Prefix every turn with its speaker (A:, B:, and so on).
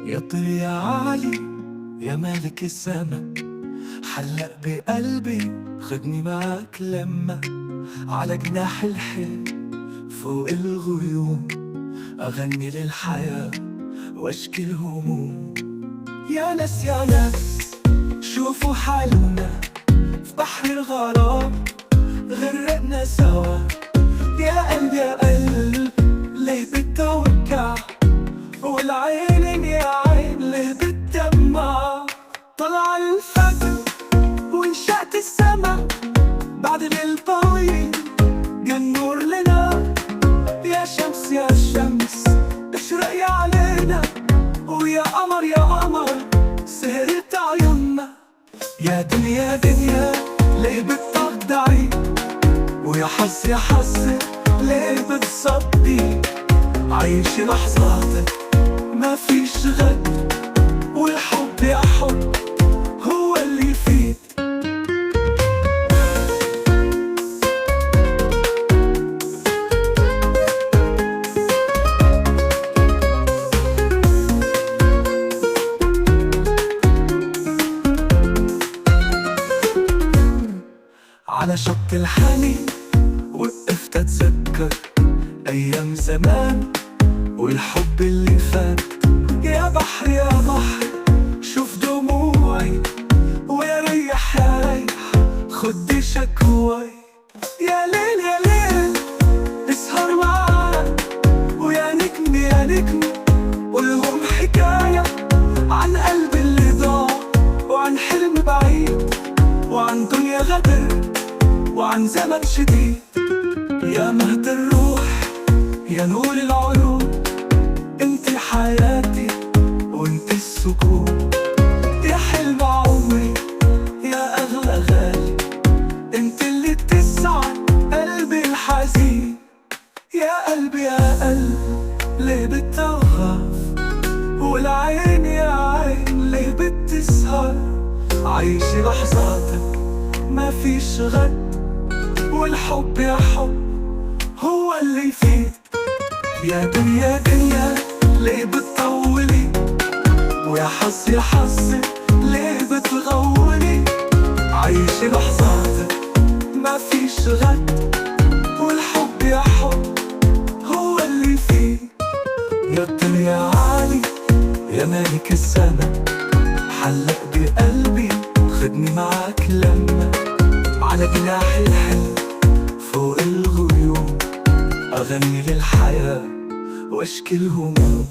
A: يا طير يا عالي يا مالك السما، حلق بقلبي خدني معاك لما على جناح الحلم فوق الغيوم أغني للحياة واشكي الهموم. يا ناس يا ناس شوفوا حالنا في بحر الغرام غرقنا سوا. يا قلب يا قلب ليه بتوجع، والعين يا عين ليه بتدمع. طلع الفجر وانشقت السما بعد ليل طويل جا النور لنا. يا شمس يا شمس اشرقي علينا، ويا قمر يا قمر سهرت عيوننا. يا دنيا دنيا ليه بتخدعي، ويا حظ يا حظ ليه بتصدي. عيشي لحظاتك ما فيش غد، والحب يا حب هو اللي يفيد. على شط الحنين وقفت اتذكر ايام زمان والحب اللي فات. يا بحر يا بحر شوف دموعي، ويا ريح يا ريح خدي شكواي. يا ليل يا ليل اسهر معانا، ويا نجم يا نجم قولهم حكاية عن قلب اللي ضاع، وعن حلم بعيد، وعن دنيا غدر، وعن زمن شديد. يا مهد الروح يا نور العيون، انت حياتي وانت السكون. يا حلم عمري يا اغلى غالي، انت اللي تسعد قلبي الحزين. يا قلبي يا قلب ليه بتوهف، والعين يا عين ليه بتسهر. عيشي لحظاتك ما فيش غد، والحب يا حب هو اللي يفيد. يا دنيا دنيا ليه بتطولي، ويا حظ يا حظ ليه بتغولي. عيشي لحظاتك ما فيش غد، والحب يا حب هو اللي يفيد. يا طير يا عالي يا مالك السما، حلق بقلبي خدني معاك لما على جناح الحلم فوق الغيوم أغني للحياة واشكي الهموم.